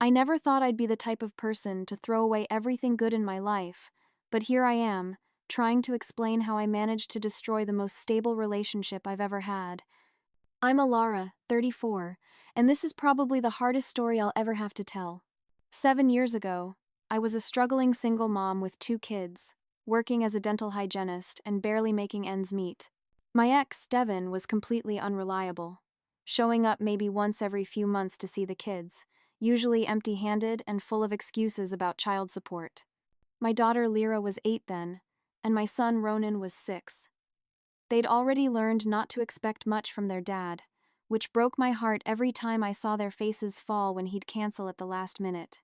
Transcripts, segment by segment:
I never thought I'd be the type of person to throw away everything good in my life, but here I am, trying to explain how I managed to destroy the most stable relationship I've ever had. I'm Alara, 34, and this is probably the hardest story I'll ever have to tell. 7 years ago, I was a struggling single mom with 2 kids, working as a dental hygienist and barely making ends meet. My ex, Devin, was completely unreliable, showing up maybe once every few months to see the kids, usually empty-handed and full of excuses about child support. My daughter Lyra was 8 then, and my son Ronan was 6. They'd already learned not to expect much from their dad, which broke my heart every time I saw their faces fall when he'd cancel at the last minute.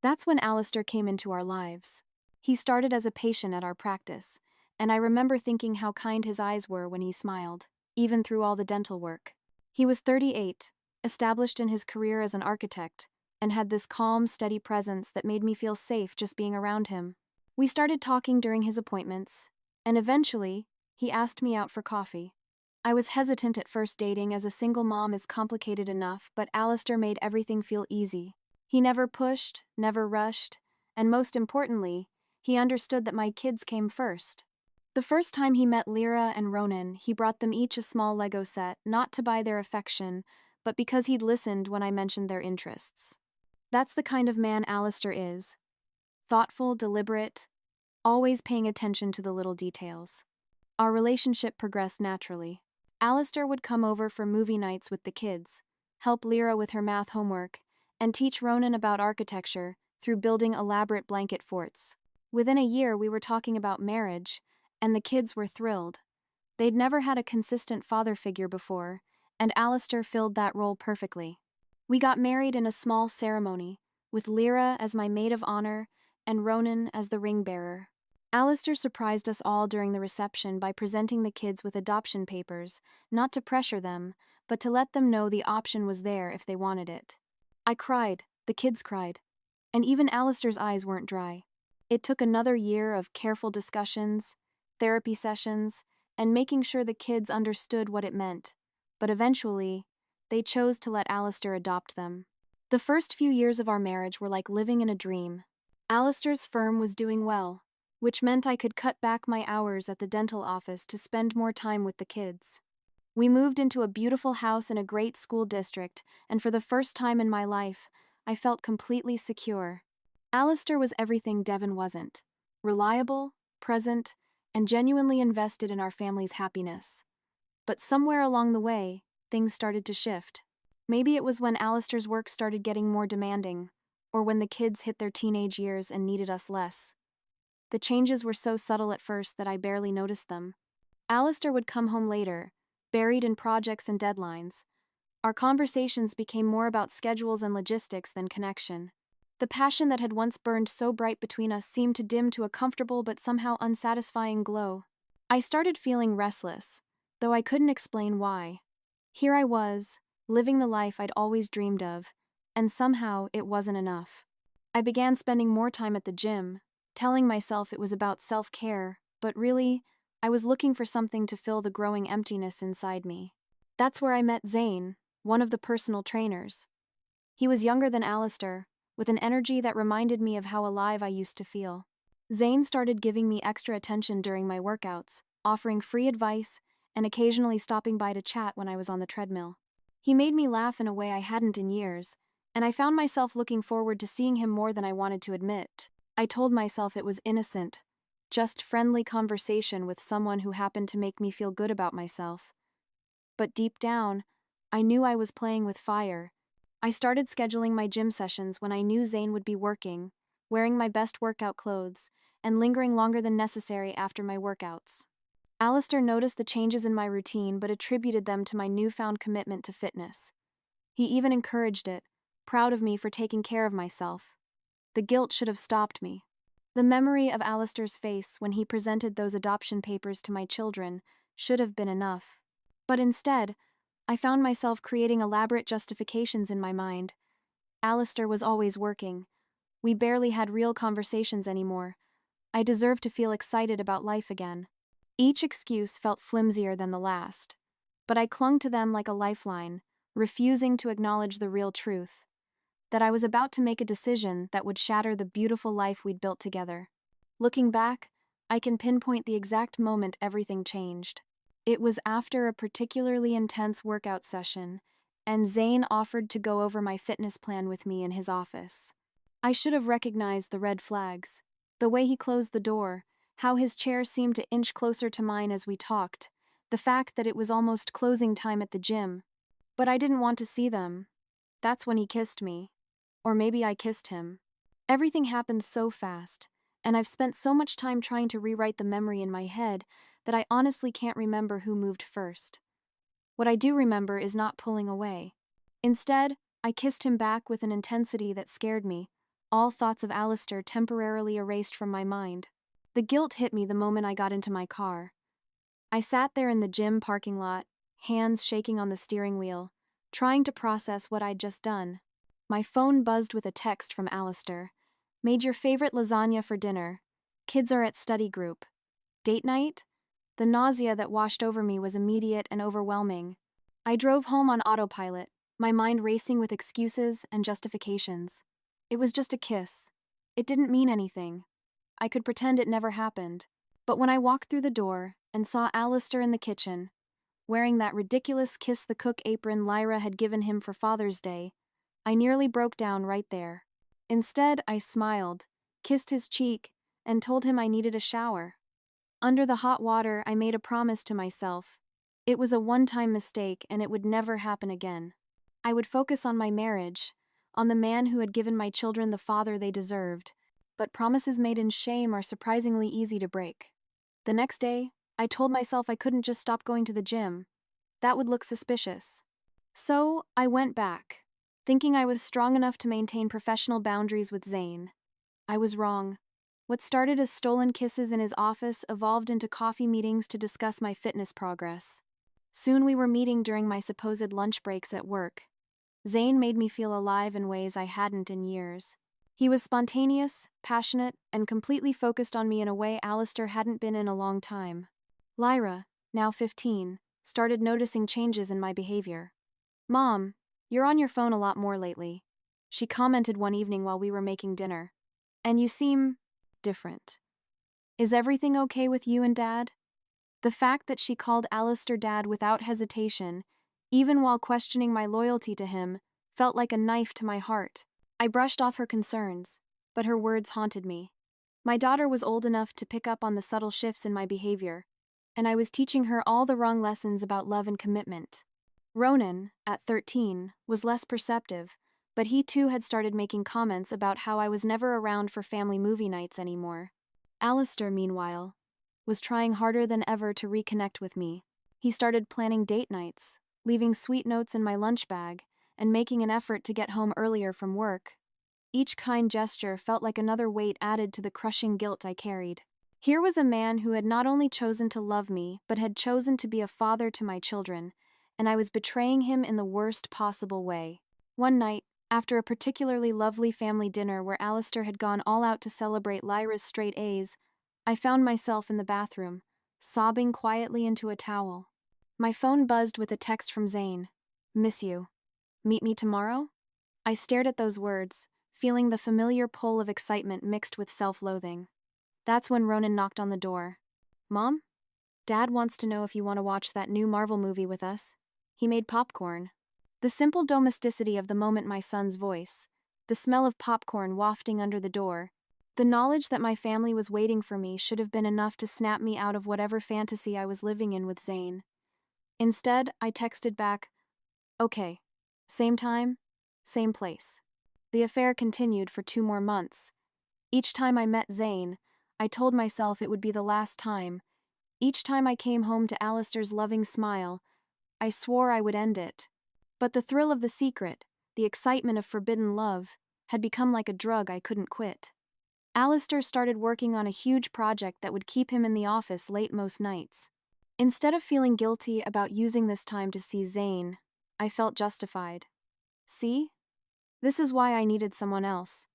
That's when Alistair came into our lives. He started as a patient at our practice, and I remember thinking how kind his eyes were when he smiled, even through all the dental work. He was 38, established in his career as an architect, and had this calm, steady presence that made me feel safe just being around him. We started talking during his appointments, and eventually, he asked me out for coffee. I was hesitant at first. Dating as a single mom is complicated enough, but Alistair made everything feel easy. He never pushed, never rushed, and most importantly, he understood that my kids came first. The first time he met Lyra and Ronan, he brought them each a small Lego set, not to buy their affection, but because he'd listened when I mentioned their interests. That's the kind of man Alistair is. Thoughtful, deliberate, always paying attention to the little details. Our relationship progressed naturally. Alistair would come over for movie nights with the kids, help Lyra with her math homework, and teach Ronan about architecture through building elaborate blanket forts. Within a year, we were talking about marriage, and the kids were thrilled. They'd never had a consistent father figure before, and Alistair filled that role perfectly. We got married in a small ceremony, with Lyra as my maid of honor and Ronan as the ring bearer. Alistair surprised us all during the reception by presenting the kids with adoption papers, not to pressure them, but to let them know the option was there if they wanted it. I cried, the kids cried, and even Alistair's eyes weren't dry. It took another year of careful discussions, therapy sessions, and making sure the kids understood what it meant, but eventually, they chose to let Alistair adopt them. The first few years of our marriage were like living in a dream. Alistair's firm was doing well, which meant I could cut back my hours at the dental office to spend more time with the kids. We moved into a beautiful house in a great school district, and for the first time in my life, I felt completely secure. Alistair was everything Devin wasn't: reliable, present, and genuinely invested in our family's happiness. But somewhere along the way, things started to shift. Maybe it was when Alistair's work started getting more demanding, or when the kids hit their teenage years and needed us less. The changes were so subtle at first that I barely noticed them. Alistair would come home later, buried in projects and deadlines. Our conversations became more about schedules and logistics than connection. The passion that had once burned so bright between us seemed to dim to a comfortable but somehow unsatisfying glow. I started feeling restless, though I couldn't explain why. Here I was, living the life I'd always dreamed of, and somehow it wasn't enough. I began spending more time at the gym, telling myself it was about self-care, but really, I was looking for something to fill the growing emptiness inside me. That's where I met Zane, one of the personal trainers. He was younger than Alistair, with an energy that reminded me of how alive I used to feel. Zane started giving me extra attention during my workouts, offering free advice, and occasionally stopping by to chat when I was on the treadmill. He made me laugh in a way I hadn't in years, and I found myself looking forward to seeing him more than I wanted to admit. I told myself it was innocent, just friendly conversation with someone who happened to make me feel good about myself. But deep down, I knew I was playing with fire. I started scheduling my gym sessions when I knew Zane would be working, wearing my best workout clothes, and lingering longer than necessary after my workouts. Alistair noticed the changes in my routine but attributed them to my newfound commitment to fitness. He even encouraged it, proud of me for taking care of myself. The guilt should have stopped me. The memory of Alistair's face when he presented those adoption papers to my children should have been enough. But instead, I found myself creating elaborate justifications in my mind. Alistair was always working. We barely had real conversations anymore. I deserved to feel excited about life again. Each excuse felt flimsier than the last, but I clung to them like a lifeline, refusing to acknowledge the real truth. that I was about to make a decision that would shatter the beautiful life we'd built together. Looking back, I can pinpoint the exact moment everything changed. It was after a particularly intense workout session, and Zane offered to go over my fitness plan with me in his office. I should have recognized the red flags. The way he closed the door, how his chair seemed to inch closer to mine as we talked, the fact that it was almost closing time at the gym. But I didn't want to see them. That's when he kissed me. Or maybe I kissed him. Everything happened so fast, and I've spent so much time trying to rewrite the memory in my head that I honestly can't remember who moved first. What I do remember is not pulling away. Instead, I kissed him back with an intensity that scared me, all thoughts of Alistair temporarily erased from my mind. The guilt hit me the moment I got into my car. I sat there in the gym parking lot, hands shaking on the steering wheel, trying to process what I'd just done. My phone buzzed with a text from Alistair. Made your favorite lasagna for dinner. Kids are at study group. Date night? The nausea that washed over me was immediate and overwhelming. I drove home on autopilot, my mind racing with excuses and justifications. It was just a kiss. It didn't mean anything. I could pretend it never happened. But when I walked through the door and saw Alistair in the kitchen, wearing that ridiculous kiss the cook apron Lyra had given him for Father's Day, I nearly broke down right there. Instead, I smiled, kissed his cheek, and told him I needed a shower. Under the hot water, I made a promise to myself. It was a one-time mistake and it would never happen again. I would focus on my marriage, on the man who had given my children the father they deserved, but promises made in shame are surprisingly easy to break. The next day, I told myself I couldn't just stop going to the gym. That would look suspicious. So, I went back, thinking I was strong enough to maintain professional boundaries with Zane. I was wrong. What started as stolen kisses in his office evolved into coffee meetings to discuss my fitness progress. Soon we were meeting during my supposed lunch breaks at work. Zane made me feel alive in ways I hadn't in years. He was spontaneous, passionate, and completely focused on me in a way Alistair hadn't been in a long time. Lyra, now 15, started noticing changes in my behavior. "Mom, you're on your phone a lot more lately," she commented one evening while we were making dinner. "And you seem different. Is everything okay with you and Dad?" The fact that she called Alistair Dad without hesitation, even while questioning my loyalty to him, felt like a knife to my heart. I brushed off her concerns, but her words haunted me. My daughter was old enough to pick up on the subtle shifts in my behavior, and I was teaching her all the wrong lessons about love and commitment. Ronan, at 13, was less perceptive, but he too had started making comments about how I was never around for family movie nights anymore. Alistair, meanwhile, was trying harder than ever to reconnect with me. He started planning date nights, leaving sweet notes in my lunch bag, and making an effort to get home earlier from work. Each kind gesture felt like another weight added to the crushing guilt I carried. Here was a man who had not only chosen to love me, but had chosen to be a father to my children, and I was betraying him in the worst possible way. One night, after a particularly lovely family dinner where Alistair had gone all out to celebrate Lyra's straight A's, I found myself in the bathroom, sobbing quietly into a towel. My phone buzzed with a text from Zane. "Miss you. Meet me tomorrow?" I stared at those words, feeling the familiar pull of excitement mixed with self-loathing. That's when Ronan knocked on the door. "Mom? Dad wants to know if you want to watch that new Marvel movie with us. He made popcorn." The simple domesticity of the moment, my son's voice, the smell of popcorn wafting under the door, the knowledge that my family was waiting for me should have been enough to snap me out of whatever fantasy I was living in with Zane. Instead, I texted back, "Okay. Same time, same place." The affair continued for 2 more months. Each time I met Zane, I told myself it would be the last time. Each time I came home to Alistair's loving smile, I swore I would end it. But the thrill of the secret, the excitement of forbidden love, had become like a drug I couldn't quit. Alistair started working on a huge project that would keep him in the office late most nights. Instead of feeling guilty about using this time to see Zane, I felt justified. See? This is why I needed someone else.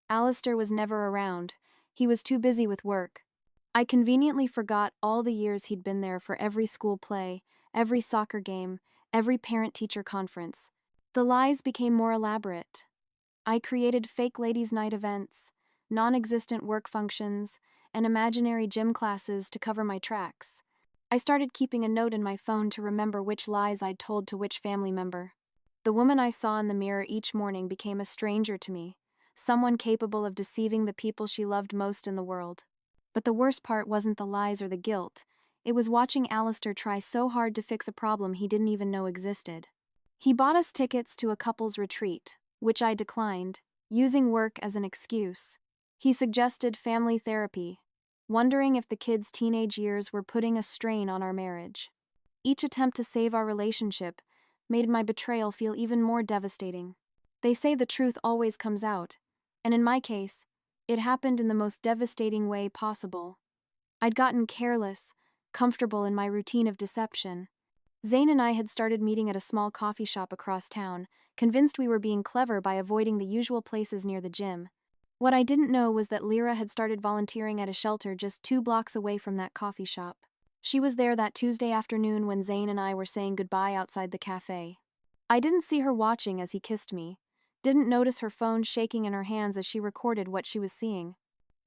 Alistair was never around. He was too busy with work. I conveniently forgot all the years he'd been there for every school play, every soccer game, every parent-teacher conference. The lies became more elaborate. I created fake ladies' night events, non-existent work functions, and imaginary gym classes to cover my tracks. I started keeping a note in my phone to remember which lies I'd told to which family member. The woman I saw in the mirror each morning became a stranger to me, someone capable of deceiving the people she loved most in the world. But the worst part wasn't the lies or the guilt, it was watching Alistair try so hard to fix a problem he didn't even know existed. He bought us tickets to a couple's retreat, which I declined, using work as an excuse. He suggested family therapy, wondering if the kids' teenage years were putting a strain on our marriage. Each attempt to save our relationship made my betrayal feel even more devastating. They say the truth always comes out, and in my case, it happened in the most devastating way possible. I'd gotten careless, comfortable in my routine of deception. Zane and I had started meeting at a small coffee shop across town, convinced we were being clever by avoiding the usual places near the gym. What I didn't know was that Lyra had started volunteering at a shelter just 2 blocks away from that coffee shop. She was there that Tuesday afternoon when Zane and I were saying goodbye outside the cafe. I didn't see her watching as he kissed me, didn't notice her phone shaking in her hands as she recorded what she was seeing.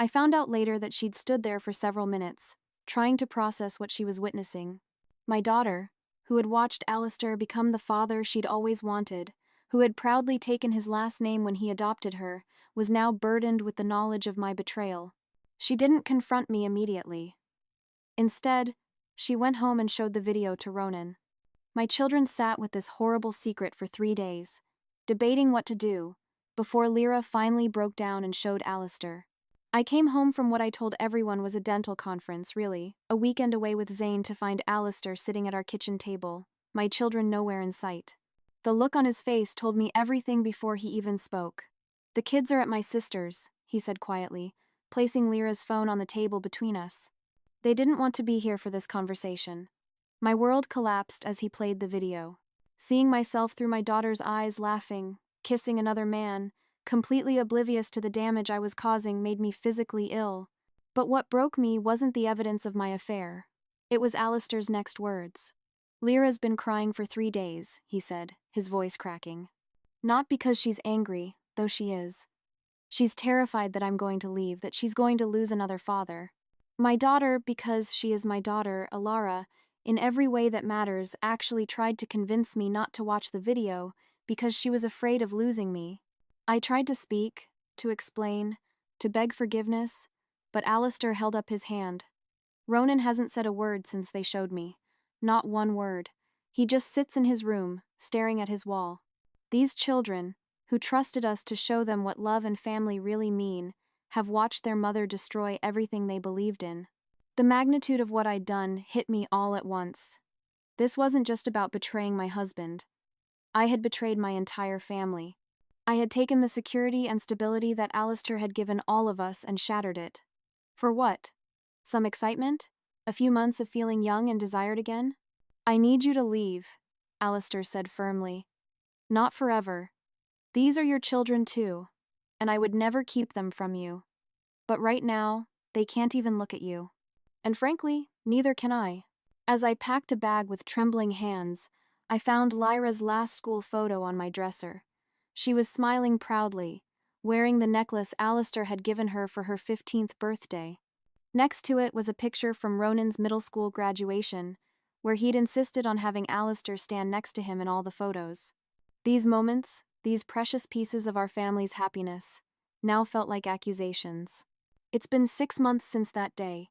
I found out later that she'd stood there for several minutes, trying to process what she was witnessing. My daughter, who had watched Alistair become the father she'd always wanted, who had proudly taken his last name when he adopted her, was now burdened with the knowledge of my betrayal. She didn't confront me immediately. Instead, she went home and showed the video to Ronan. My children sat with this horrible secret for 3 days, debating what to do, before Lyra finally broke down and showed Alistair. I came home from what I told everyone was a dental conference, really, a weekend away with Zane, to find Alistair sitting at our kitchen table, my children nowhere in sight. The look on his face told me everything before he even spoke. "The kids are at my sister's," he said quietly, placing Lyra's phone on the table between us. They didn't want to be here for this conversation. My world collapsed as he played the video. Seeing myself through my daughter's eyes laughing, kissing another man, completely oblivious to the damage I was causing, made me physically ill. But what broke me wasn't the evidence of my affair. It was Alistair's next words. "Lyra's been crying for 3 days," he said, his voice cracking. "Not because she's angry, though she is. She's terrified that I'm going to leave, that she's going to lose another father. My daughter, because she is my daughter, Alara, in every way that matters, actually tried to convince me not to watch the video because she was afraid of losing me. I tried to speak, to explain, to beg forgiveness, but Alistair held up his hand. Ronan hasn't said a word since they showed me. Not one word. He just sits in his room, staring at his wall. These children, who trusted us to show them what love and family really mean, have watched their mother destroy everything they believed in." The magnitude of what I'd done hit me all at once. This wasn't just about betraying my husband. I had betrayed my entire family. I had taken the security and stability that Alistair had given all of us and shattered it. For what? Some excitement? A few months of feeling young and desired again? "I need you to leave," Alistair said firmly. "Not forever. These are your children too, and I would never keep them from you. But right now, they can't even look at you. And frankly, neither can I." As I packed a bag with trembling hands, I found Lyra's last school photo on my dresser. She was smiling proudly, wearing the necklace Alistair had given her for her 15th birthday. Next to it was a picture from Ronan's middle school graduation, where he'd insisted on having Alistair stand next to him in all the photos. These moments, these precious pieces of our family's happiness, now felt like accusations. It's been 6 months since that day,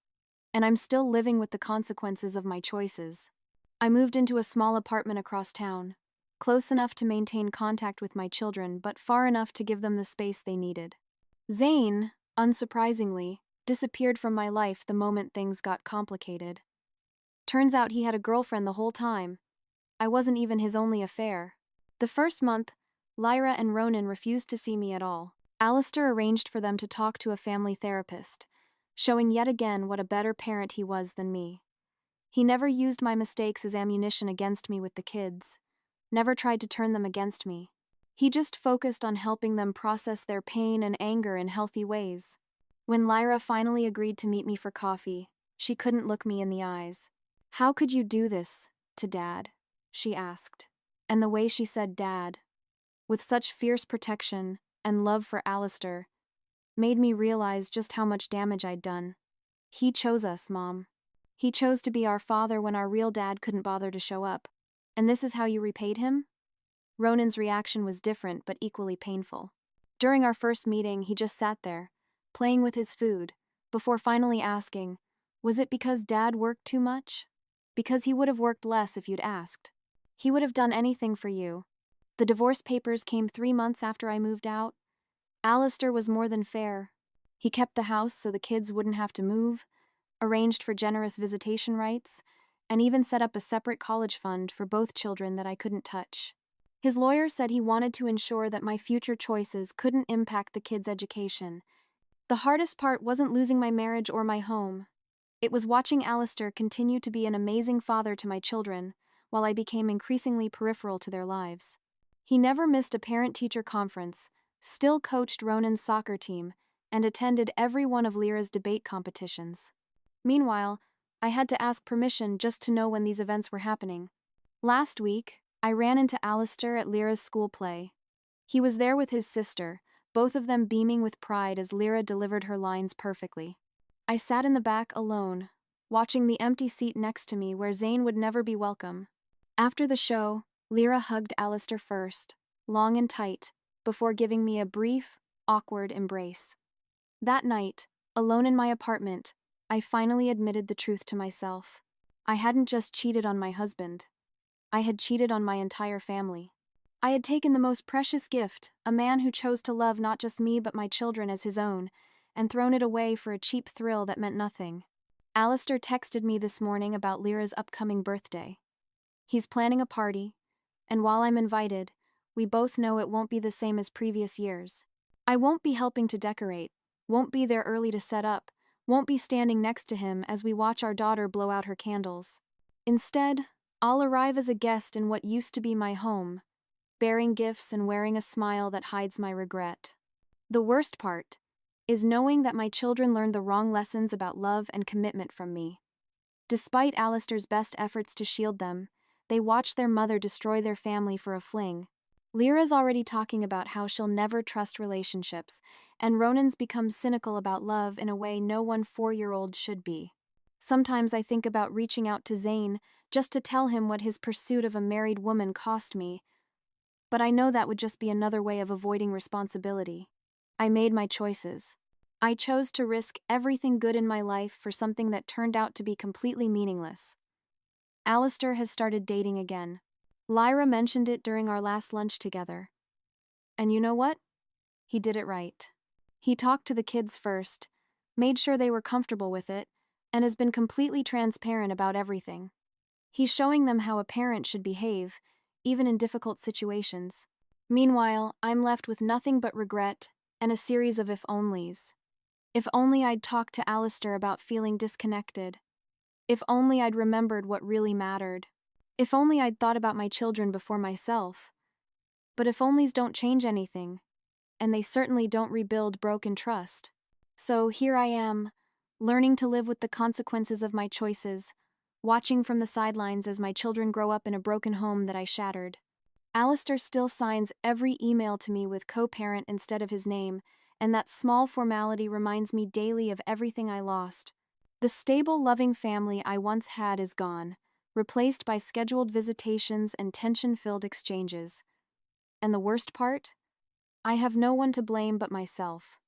and I'm still living with the consequences of my choices. I moved into a small apartment across town, close enough to maintain contact with my children, but far enough to give them the space they needed. Zane, unsurprisingly, disappeared from my life the moment things got complicated. Turns out he had a girlfriend the whole time. I wasn't even his only affair. The first month, Lyra and Ronan refused to see me at all. Alistair arranged for them to talk to a family therapist, showing yet again what a better parent he was than me. He never used my mistakes as ammunition against me with the kids, never tried to turn them against me. He just focused on helping them process their pain and anger in healthy ways. When Lyra finally agreed to meet me for coffee, she couldn't look me in the eyes. "How could you do this to Dad?" she asked. And the way she said Dad, with such fierce protection, and love for Alistair made me realize just how much damage I'd done. He chose us, Mom. He chose to be our father when our real dad couldn't bother to show up. And this is how you repaid him? Ronan's reaction was different but equally painful. During our first meeting, he just sat there, playing with his food, before finally asking, was it because Dad worked too much? Because he would have worked less if you'd asked. He would have done anything for you. The divorce papers came 3 months after I moved out. Alistair was more than fair. He kept the house so the kids wouldn't have to move, arranged for generous visitation rights, and even set up a separate college fund for both children that I couldn't touch. His lawyer said he wanted to ensure that my future choices couldn't impact the kids' education. The hardest part wasn't losing my marriage or my home. It was watching Alistair continue to be an amazing father to my children, while I became increasingly peripheral to their lives. He never missed a parent-teacher conference, still coached Ronan's soccer team, and attended every one of Lyra's debate competitions. Meanwhile, I had to ask permission just to know when these events were happening. Last week, I ran into Alistair at Lyra's school play. He was there with his sister, both of them beaming with pride as Lyra delivered her lines perfectly. I sat in the back alone, watching the empty seat next to me where Zane would never be welcome. After the show, Lyra hugged Alistair first, long and tight, before giving me a brief, awkward embrace. That night, alone in my apartment, I finally admitted the truth to myself. I hadn't just cheated on my husband. I had cheated on my entire family. I had taken the most precious gift, a man who chose to love not just me but my children as his own, and thrown it away for a cheap thrill that meant nothing. Alistair texted me this morning about Lyra's upcoming birthday. He's planning a party, and while I'm invited, we both know it won't be the same as previous years. I won't be helping to decorate, won't be there early to set up, won't be standing next to him as we watch our daughter blow out her candles. Instead, I'll arrive as a guest in what used to be my home, bearing gifts and wearing a smile that hides my regret. The worst part is knowing that my children learned the wrong lessons about love and commitment from me. Despite Alistair's best efforts to shield them, they watched their mother destroy their family for a fling. Lyra's already talking about how she'll never trust relationships, and Ronan's become cynical about love in a way no one 4-year-old should be. Sometimes I think about reaching out to Zane just to tell him what his pursuit of a married woman cost me, but I know that would just be another way of avoiding responsibility. I made my choices. I chose to risk everything good in my life for something that turned out to be completely meaningless. Alistair has started dating again. Lyra mentioned it during our last lunch together. And you know what? He did it right. He talked to the kids first, made sure they were comfortable with it, and has been completely transparent about everything. He's showing them how a parent should behave, even in difficult situations. Meanwhile, I'm left with nothing but regret and a series of if-onlys. If only I'd talked to Alistair about feeling disconnected. If only I'd remembered what really mattered. If only I'd thought about my children before myself. But if-onlys don't change anything, and they certainly don't rebuild broken trust. So here I am, learning to live with the consequences of my choices, watching from the sidelines as my children grow up in a broken home that I shattered. Alistair still signs every email to me with co-parent instead of his name, and that small formality reminds me daily of everything I lost. The stable, loving family I once had is gone, replaced by scheduled visitations and tension-filled exchanges. And the worst part? I have no one to blame but myself.